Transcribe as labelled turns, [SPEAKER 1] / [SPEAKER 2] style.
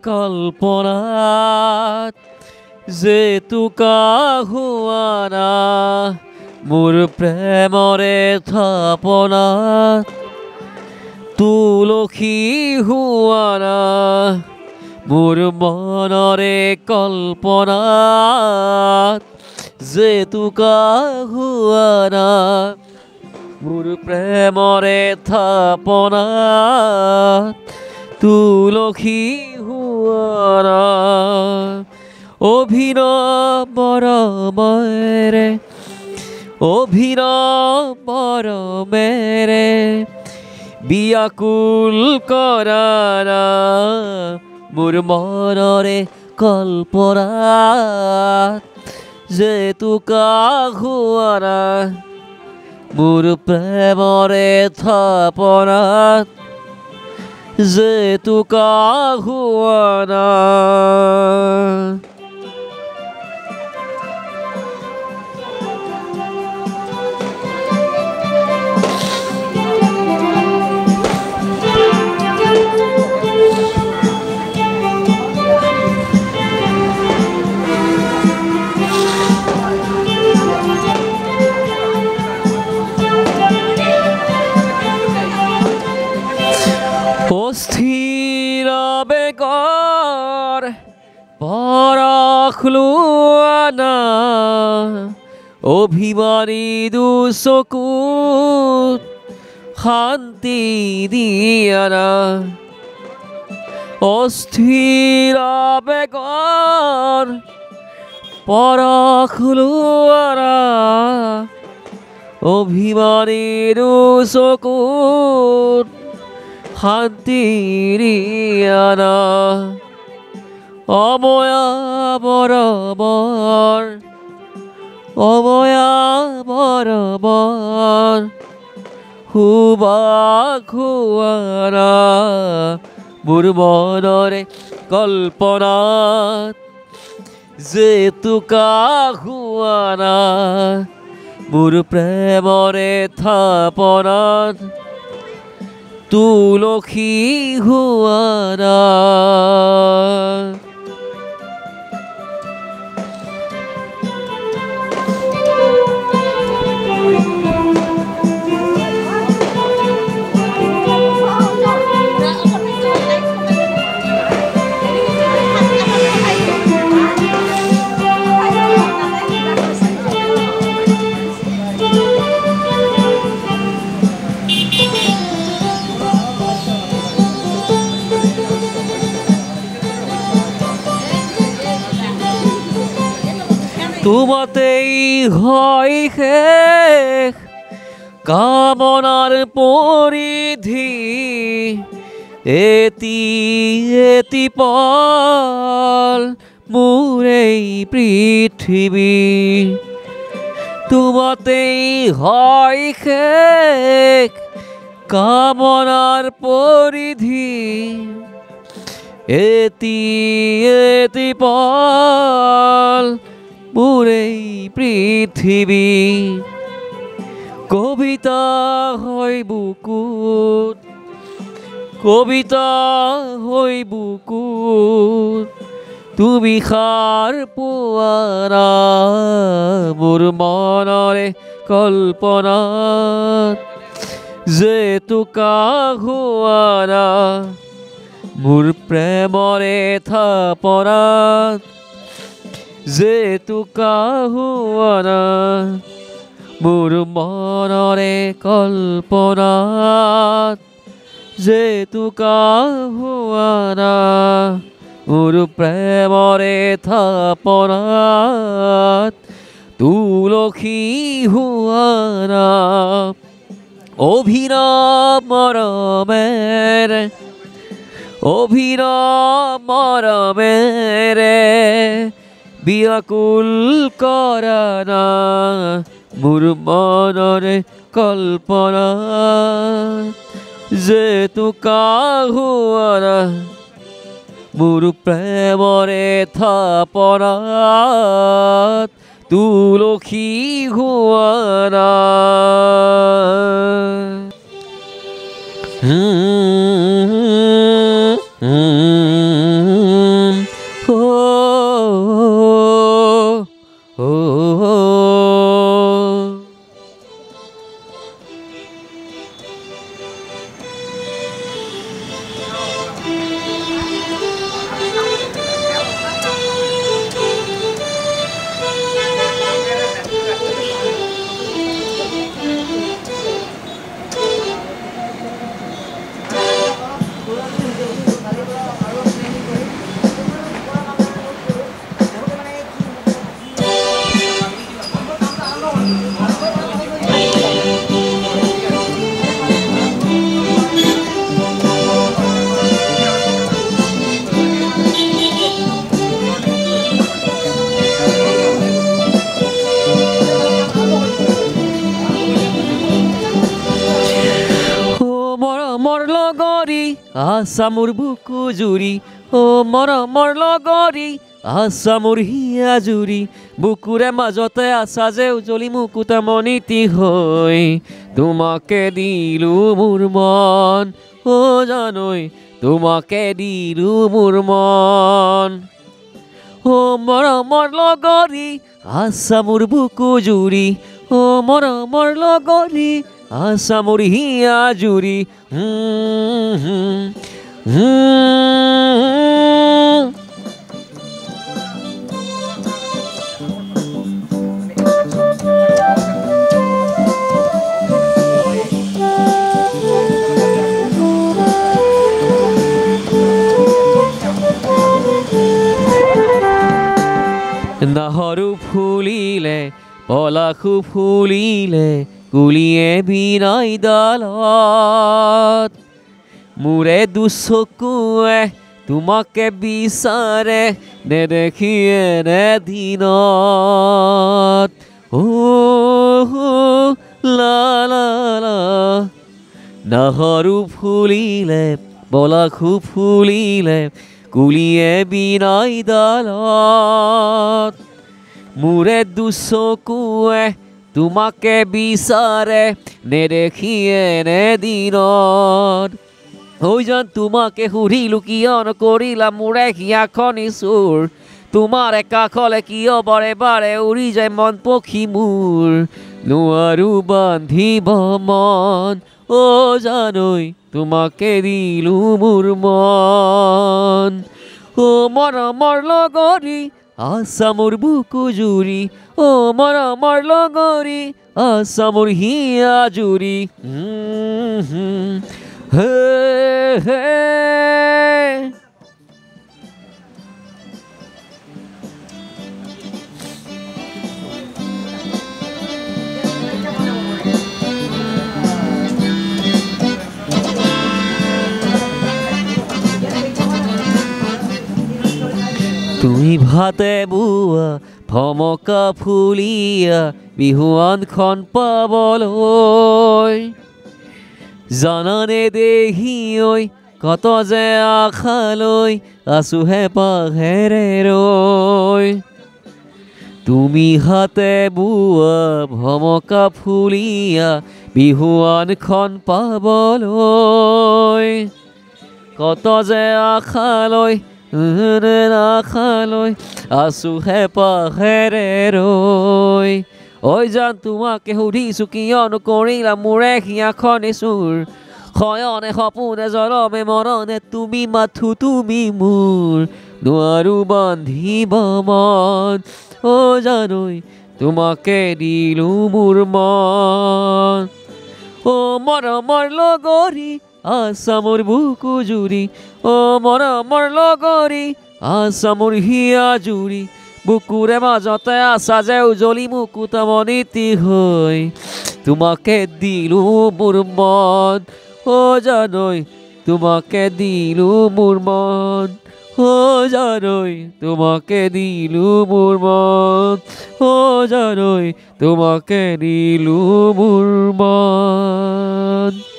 [SPEAKER 1] কল্পনাত জেতুকা হোৱানা মোৰ প্ৰেমৰে থাপনাত তুলসী হোৱানা মোৰ মনৰে কল্পনাত জেতুকা হোৱানা মোৰ প্ৰেমৰে থাপনাত তুলসী হোৱানা অভিনৱৰমেৰে বিয়াকুল কৰানা মোৰ মনৰে কল্পনাত জেতুকা হোৱানা মোৰ প্ৰেমৰে থাপনাত জেতুকা হোৱানা অস্থিৰ বেগৰ পৰশ লোৱানা অভিমানী দুচকুত শান্তি দিয়ানা অস্থিৰ বেগৰ পৰশ লোৱানা অভিমানী দুচকুত শান্তি দিয়ানা অময়া সুবাস হোৱানা মোৰ মনৰে কল্পনাত জেতুকা হোৱানা মোৰ প্ৰেমৰে থাপনাত তুলসী হোৱানা তোমাতেই হয় শেষ কামনাৰ পৰিধি এটি পল মোৰ এই পৃথিৱী তোমাতেই হয় শেষ কামনাৰ পৰিধি এটি পল মোৰ এই পৃথিৱী কবিতা হয় বুকুত তুমি সাৰ পোৱানা মোৰ মনৰে কল্পনাত জেতুকা হোৱানা মোৰ প্ৰেমৰে থাপনাত জেতুকা হোৱানা মোৰ মনৰে কল্পনাত জেতুকা হোৱানা মোৰ প্ৰেমৰে থাপনাত তুলসী হোৱানা অভিনৱৰমেৰে বিয়াকুল কৰানা মোৰ মনৰে কল্পনাত জেতুকা হোৱানা মোৰ প্ৰেমৰে থাপনাত তুলসী হোৱানা লগৰী আছা মোৰ বুকু জুৰি মৰমৰ লগৰী আছা মোৰ হিয়া জুৰি বুকুৰে মাজতে আছা যে উজলি মুকুতা মনিতি হৈ তোমাকে দিলো মোৰ মন জানৈ তোমাকে দিলো মোৰ মন মৰমৰ লগৰী আছা মোৰ বুকু জুৰি মৰমৰ লগৰী আছা মোৰ হিয়া জুৰি নাহৰু ফুলিলে পলাশু ফুলিলে কুলিয়ে বিনাই ডালত মোৰে দুচকুৱে তোমাকে বিচাৰে নেদেখিয়ে নে দিনত লা লা লা নাহৰু ফুলিলে পলাশু ফুলিলে কুলিয়ে বিনাই ডালত মোৰে দুচকুৱে তোমাকে বিচাৰে নেদেখিয়ে নে দিনত জান তোমাকে সুধিলো কিয় নকৰিলা মোৰে হিয়াখনি চুৰ তোমাৰ কাষলে কিয় বাৰে বাৰে উৰি যায় মন পক্ষী মোৰ নোৱাৰো বান্ধিব মন জানৈ তোমাকে দিলো মোৰ মন মৰমৰ লগৰী আছা মোৰ বুকু জুৰি মৰমৰ লগৰী আছা মোৰ হিয়া জুৰি হে হে তুমি ভাতে বোৱা ভমকা ফুলিয়া বিহুৱানখন পাবলৈ জানানে দেহি ঐ কত যে আশালৈ আছো হেঁপাহেৰে ৰৈ তুমি হাতে বোৱা ভমকা ফুলিয়া বিহুৱানখন পাবলৈ কত যে আশালৈ আশালৈ আছো হেঁপাহেৰে ৰৈ জান তোমাকে সুধিছো কিয় নকৰিলা মোৰে হিয়াখনি চুৰ শয়নে সপোনে জলমে মৰণে তুমি মাথো তুমি মোৰ নোৱাৰো বান্ধিব মন জানৈ তোমাকে দিলো মোৰ মন মৰমৰ লগৰী আছা মোৰ বুকু জুৰি মৰমৰ লগৰী আছা মোৰ হিয়া জুৰি বুকুৰে মাজতে আছা যে উজলি মুকুতা মনিতি হৈ তোমাকে দিলো মোৰ মন জানৈ তোমাকে দিলো মোৰ মন জানৈ তোমাকে দিলো মোৰ মন জানৈ তোমাকে দিলো মোৰ মন